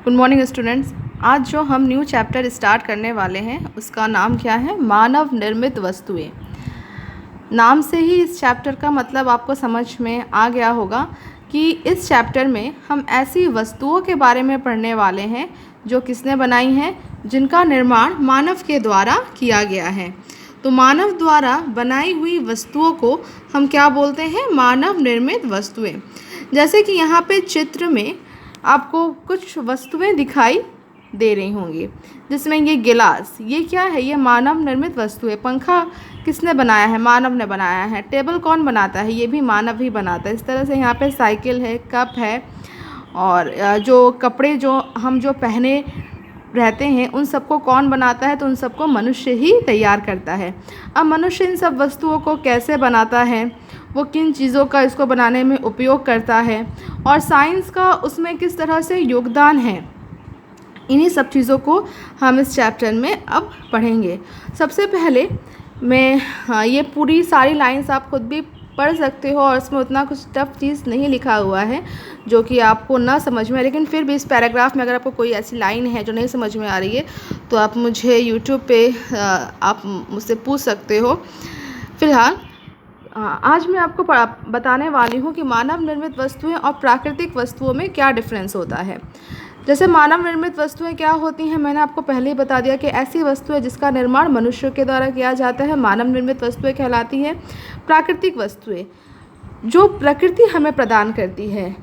Good morning students. आज जो हम न्यू चैप्टर स्टार्ट करने वाले हैं उसका नाम क्या है? मानव निर्मित वस्तुएं। नाम से ही इस चैप्टर का मतलब आपको समझ में आ गया होगा कि इस चैप्टर में हम ऐसी वस्तुओं के बारे में पढ़ने वाले हैं जो किसने बनाई हैं, जिनका निर्माण मानव के द्वारा किया गया है। तो मानव द्वारा बनाई हुई वस्तुओं को हम क्या बोलते हैं? मानव निर्मित वस्तुएं। जैसे कि यहाँ पे चित्र में आपको कुछ वस्तुएं दिखाई दे रही होंगी, जिसमें ये गिलास, ये क्या है? ये मानव निर्मित वस्तु है। पंखा किसने बनाया है? मानव ने बनाया है। टेबल कौन बनाता है? ये भी मानव ही बनाता है। इस तरह से यहाँ पे साइकिल है, कप है, और जो कपड़े जो हम पहने रहते हैं उन सबको कौन बनाता है? तो उन सबको मनुष्य ही तैयार करता है। अब मनुष्य इन सब वस्तुओं को कैसे बनाता है, वो किन चीज़ों का इसको बनाने में उपयोग करता है, और साइंस का उसमें किस तरह से योगदान है, इन्हीं सब चीज़ों को हम इस चैप्टर में अब पढ़ेंगे। सबसे पहले मैं ये पूरी सारी लाइंस आप खुद भी पढ़ सकते हो, और इसमें उतना कुछ टफ चीज़ नहीं लिखा हुआ है जो कि आपको ना समझ में, लेकिन फिर भी इस पैराग्राफ में अगर आपको कोई ऐसी लाइन है जो नहीं समझ में आ रही है तो आप मुझे यूट्यूब पे आप मुझसे पूछ सकते हो। फिलहाल आज मैं आपको बताने वाली हूँ कि मानव निर्मित वस्तुएं और प्राकृतिक वस्तुओं में क्या डिफरेंस होता है। जैसे मानव निर्मित वस्तुएं क्या होती हैं, मैंने आपको पहले ही बता दिया कि ऐसी वस्तुएं जिसका निर्माण मनुष्यों के द्वारा किया जाता है मानव निर्मित वस्तुएं कहलाती हैं। प्राकृतिक वस्तुएं जो प्रकृति हमें प्रदान करती है,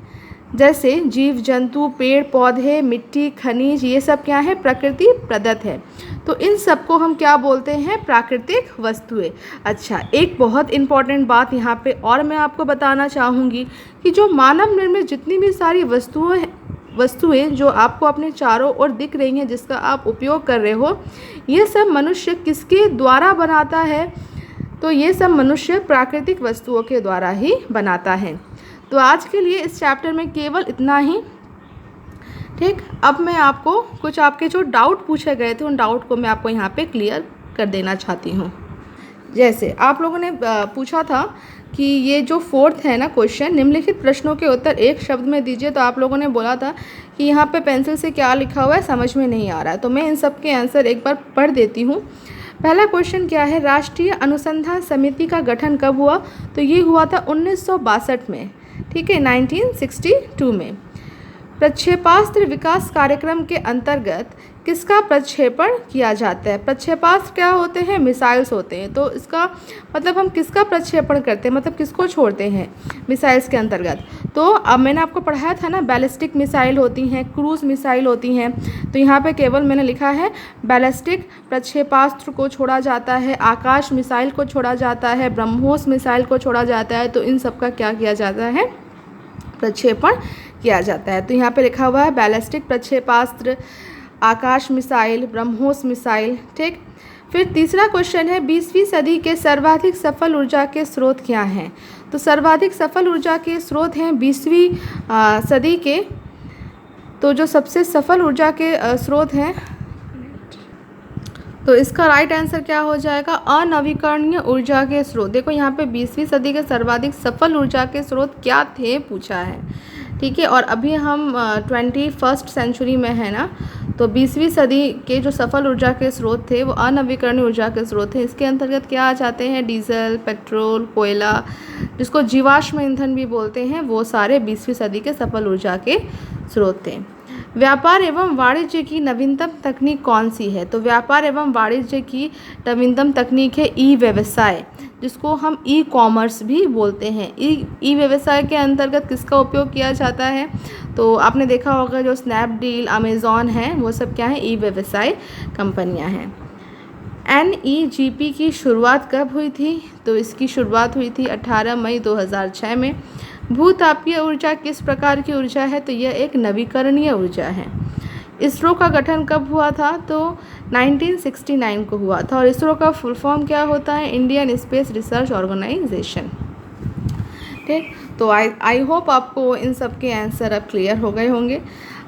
जैसे जीव जंतु, पेड़ पौधे, मिट्टी, खनिज, ये सब क्या है? प्रकृति प्रदत्त है। तो इन सब को हम क्या बोलते हैं? प्राकृतिक वस्तुएं। अच्छा, एक बहुत इम्पॉर्टेंट बात यहाँ पे और मैं आपको बताना चाहूँगी कि जो मानव निर्मित जितनी भी सारी वस्तुएं जो आपको अपने चारों ओर दिख रही हैं, जिसका आप उपयोग कर रहे हो, ये सब मनुष्य किसके द्वारा बनाता है? तो ये सब मनुष्य प्राकृतिक वस्तुओं के द्वारा ही बनाता है। तो आज के लिए इस चैप्टर में केवल इतना ही। ठीक, अब मैं आपको कुछ आपके जो डाउट पूछे गए थे उन डाउट को मैं आपको यहाँ पे क्लियर कर देना चाहती हूँ। जैसे आप लोगों ने पूछा था कि ये जो फोर्थ है ना क्वेश्चन, निम्नलिखित प्रश्नों के उत्तर एक शब्द में दीजिए। तो आप लोगों ने बोला था कि यहाँ पे पेंसिल से क्या लिखा हुआ है समझ में नहीं आ रहा है, तो मैं इन सब के आंसर एक बार पढ़ देती हूँ। पहला क्वेश्चन क्या है? राष्ट्रीय अनुसंधान समिति का गठन कब हुआ? तो ये हुआ था 1962 में। ठीक है, 1962 में। प्रक्षेपास्त्र विकास कार्यक्रम के अंतर्गत किसका प्रक्षेपण किया जाता है? प्रक्षेपास्त्र क्या होते हैं? मिसाइल्स होते हैं। तो इसका मतलब हम किसका प्रक्षेपण करते हैं, मतलब किसको छोड़ते हैं मिसाइल्स के अंतर्गत? तो अब मैंने आपको पढ़ाया था ना, बैलिस्टिक मिसाइल होती हैं, क्रूज़ मिसाइल होती हैं। तो यहाँ पे केवल मैंने लिखा है बैलिस्टिक प्रक्षेपास्त्र को छोड़ा जाता है, आकाश मिसाइल को छोड़ा जाता है, ब्रह्मोस मिसाइल को छोड़ा जाता है। तो इन सब का क्या किया जाता है? प्रक्षेपण किया जाता है। तो यहाँ पे लिखा हुआ है बैलिस्टिक प्रक्षेपास्त्र, आकाश मिसाइल, ब्रह्मोस मिसाइल। ठीक, फिर तीसरा क्वेश्चन है 20वीं सदी के सर्वाधिक सफल ऊर्जा के स्रोत क्या हैं? तो सर्वाधिक सफल ऊर्जा के स्रोत हैं 20वीं सदी के। तो जो सबसे सफल ऊर्जा के स्रोत हैं, तो इसका राइट आंसर क्या हो जाएगा? अनवीकरणीय ऊर्जा के स्रोत। देखो यहाँ पे 20वीं सदी के सर्वाधिक सफल ऊर्जा के स्रोत क्या थे पूछा है। ठीक है, और अभी हम 21st सेंचुरी में है ना, तो 20वीं सदी के जो सफल ऊर्जा के स्रोत थे वो अनवीकरणीय ऊर्जा के स्रोत थे। इसके अंतर्गत क्या आ जाते हैं? डीजल, पेट्रोल, कोयला, जिसको जीवाश्म ईंधन भी बोलते हैं, वो सारे 20वीं सदी के सफल ऊर्जा के स्रोत थे। व्यापार एवं वाणिज्य की नवीनतम तकनीक कौन सी है? तो व्यापार एवं वाणिज्य की नवीनतम तकनीक है ई व्यवसाय, जिसको हम ई कॉमर्स भी बोलते हैं। ई व्यवसाय के अंतर्गत किसका उपयोग किया जाता है? तो आपने देखा होगा जो स्नैपडील, अमेज़ॉन हैं, वो सब क्या है? ई व्यवसाय कंपनियां हैं। NEGP की शुरुआत कब हुई थी? तो इसकी शुरुआत हुई थी 18 मई 2006 में। भूतापीय ऊर्जा किस प्रकार की ऊर्जा है? तो यह एक नवीकरणीय ऊर्जा है। इसरो का गठन कब हुआ था? तो 1969 को हुआ था, और इसरो का फुल फॉर्म क्या होता है? Indian Space Research Organisation. ठीक, तो आई होप आपको इन सब के आंसर अब क्लियर हो गए होंगे।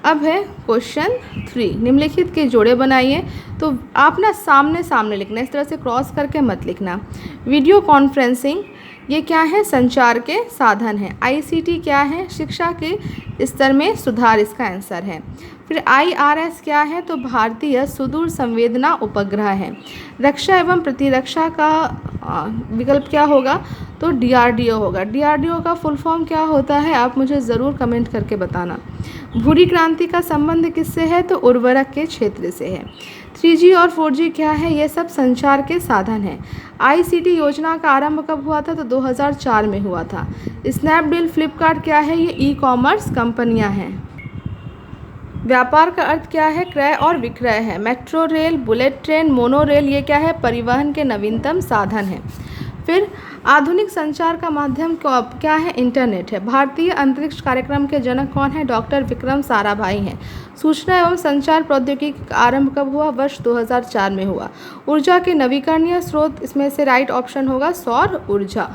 अब है क्वेश्चन 3, निम्नलिखित के जोड़े बनाइए। तो आप ना सामने सामने लिखना, इस तरह से क्रॉस करके मत लिखना। वीडियो कॉन्फ्रेंसिंग ये क्या है? संचार के साधन है। ICT क्या है? शिक्षा के स्तर में सुधार इसका आंसर है। फिर IRS क्या है? तो भारतीय सुदूर संवेदना उपग्रह है। रक्षा एवं प्रतिरक्षा का विकल्प क्या होगा? तो DRDO होगा। DRDO का फुल फॉर्म क्या होता है? आप मुझे ज़रूर कमेंट करके बताना। भूरी क्रांति का संबंध किससे है? तो उर्वरक के क्षेत्र से है। 3G और 4G क्या है? ये सब संचार के साधन हैं। ICT योजना का आरंभ कब हुआ था? तो 2004 में हुआ था। स्नैपडील, फ्लिपकार्ट क्या है? ये ई-कॉमर्स कंपनियां हैं। व्यापार का अर्थ क्या है? क्रय और विक्रय है। Metro rail, bullet train, mono rail ये क्या है? परिवहन के नवीनतम साधन है। फिर आधुनिक संचार का माध्यम क्या है? इंटरनेट है। भारतीय अंतरिक्ष कार्यक्रम के जनक कौन है? डॉक्टर विक्रम साराभाई हैं। सूचना एवं संचार प्रौद्योगिकी का आरंभ कब हुआ? वर्ष 2004 में हुआ। ऊर्जा के नवीकरणीय स्रोत, इसमें से राइट ऑप्शन होगा सौर ऊर्जा।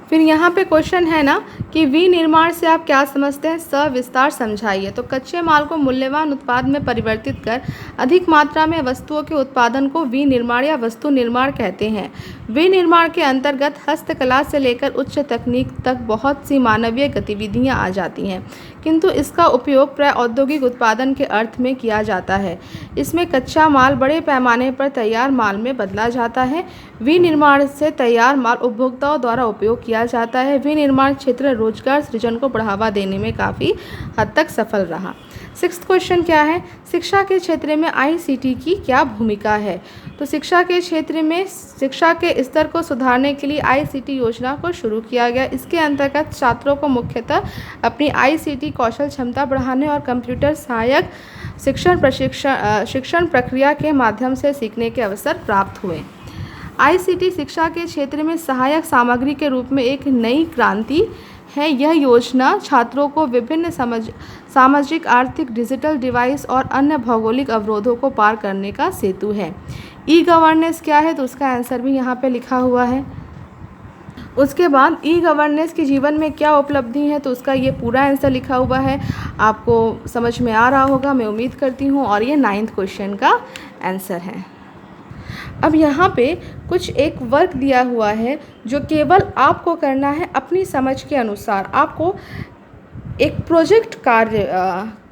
फिर यहाँ पे क्वेश्चन है ना कि विनिर्माण से आप क्या समझते हैं? सविस्तार समझाइए। तो कच्चे माल को मूल्यवान उत्पाद में परिवर्तित कर अधिक मात्रा में वस्तुओं के उत्पादन को विनिर्माण या वस्तु निर्माण कहते हैं। विनिर्माण के अंतर्गत हस्तकला से लेकर उच्च तकनीक तक बहुत सी मानवीय गतिविधियाँ आ जाती हैं, किंतु इसका उपयोग प्राय औद्योगिक उत्पादन के अर्थ में किया जाता है। इसमें कच्चा माल बड़े पैमाने पर तैयार माल में बदला जाता है। विनिर्माण से तैयार माल उपभोक्ताओं द्वारा उपयोग किया जाता है। विनिर्माण क्षेत्र रोजगार सृजन को बढ़ावा देने में काफ़ी हद तक सफल रहा। 6th क्वेश्चन क्या है? शिक्षा के क्षेत्र में ICT की क्या भूमिका है? तो शिक्षा के क्षेत्र में शिक्षा के स्तर को सुधारने के लिए ICT योजना को शुरू किया गया। इसके अंतर्गत छात्रों को मुख्यतः अपनी ICT कौशल क्षमता बढ़ाने और कंप्यूटर सहायक शिक्षण प्रक्रिया के माध्यम से सीखने के अवसर प्राप्त हुए। ICT शिक्षा के क्षेत्र में सहायक सामग्री के रूप में एक नई क्रांति है। यह योजना छात्रों को विभिन्न सामाजिक, आर्थिक, डिजिटल डिवाइस और अन्य भौगोलिक अवरोधों को पार करने का सेतु है। ई-गवर्नेंस क्या है? तो उसका आंसर भी यहाँ पे लिखा हुआ है। उसके बाद ई-गवर्नेंस के जीवन में क्या उपलब्धि है? तो उसका ये पूरा आंसर लिखा हुआ है। आपको समझ में आ रहा होगा, मैं उम्मीद करती हूँ, और ये 9th क्वेश्चन का आंसर है। अब यहाँ पे कुछ एक वर्क दिया हुआ है जो केवल आपको करना है अपनी समझ के अनुसार। आपको एक प्रोजेक्ट कार्य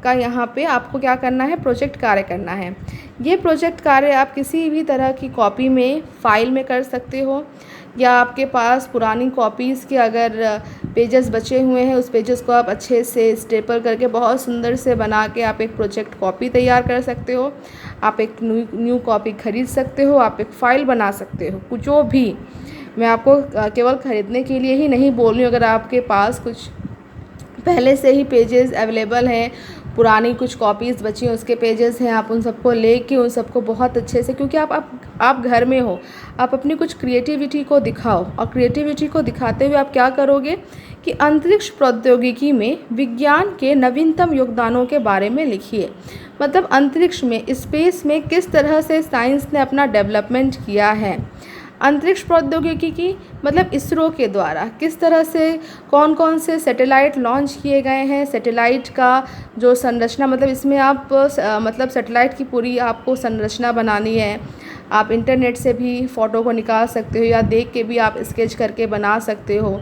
का यहाँ पे आपको क्या करना है? प्रोजेक्ट कार्य करना है। ये प्रोजेक्ट कार्य आप किसी भी तरह की कॉपी में, फाइल में कर सकते हो, या आपके पास पुरानी कॉपीज़ के अगर पेजेस बचे हुए हैं, उस पेजेस को आप अच्छे से स्टेपल करके बहुत सुंदर से बना के आप एक प्रोजेक्ट कॉपी तैयार कर सकते हो। आप एक न्यू कॉपी ख़रीद सकते हो, आप एक फ़ाइल बना सकते हो, कुछ जो भी। मैं आपको केवल ख़रीदने के लिए ही नहीं बोल रही हूँ। अगर आपके पास कुछ पहले से ही पेजेस अवेलेबल हैं, पुरानी कुछ कॉपीज़ बची हैं, उसके पेजेस हैं, आप उन सबको लेके उन सबको बहुत अच्छे से, क्योंकि आप घर में हो, आप अपनी कुछ क्रिएटिविटी को दिखाओ। और क्रिएटिविटी को दिखाते हुए आप क्या करोगे कि अंतरिक्ष प्रौद्योगिकी में विज्ञान के नवीनतम योगदानों के बारे में लिखिए। मतलब अंतरिक्ष में, स्पेस में किस तरह से साइंस ने अपना डेवलपमेंट किया है। अंतरिक्ष प्रौद्योगिकी की मतलब इसरो के द्वारा किस तरह से कौन कौन से सैटेलाइट लॉन्च किए गए हैं। सैटेलाइट का जो संरचना, मतलब इसमें आप मतलब सैटेलाइट की पूरी आपको संरचना बनानी है। आप इंटरनेट से भी फ़ोटो को निकाल सकते हो, या देख के भी आप स्केच करके बना सकते हो।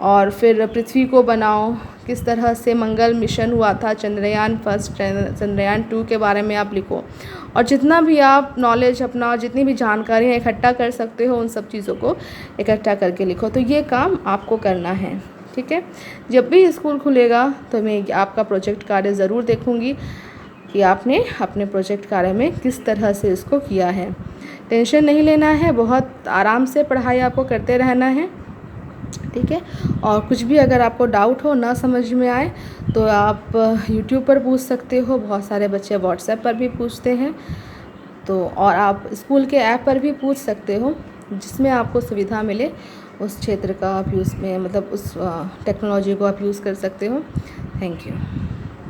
और फिर पृथ्वी को बनाओ, किस तरह से मंगल मिशन हुआ था, चंद्रयान 1, चंद्रयान 2 के बारे में आप लिखो। और जितना भी आप नॉलेज अपना, जितनी भी जानकारियाँ इकट्ठा कर सकते हो, उन सब चीज़ों को इकट्ठा करके लिखो। तो ये काम आपको करना है, ठीक है। जब भी स्कूल खुलेगा तो मैं आपका प्रोजेक्ट कार्य ज़रूर देखूँगी कि आपने अपने प्रोजेक्ट कार्य में किस तरह से इसको किया है। टेंशन नहीं लेना है, बहुत आराम से पढ़ाई आपको करते रहना है, ठीक है। और कुछ भी अगर आपको डाउट हो, ना समझ में आए, तो आप YouTube पर पूछ सकते हो। बहुत सारे बच्चे WhatsApp पर भी पूछते हैं, तो और आप स्कूल के ऐप पर भी पूछ सकते हो, जिसमें आपको सुविधा मिले उस क्षेत्र का आप यूज़ में, मतलब उस टेक्नोलॉजी को आप यूज़ कर सकते हो। Thank you.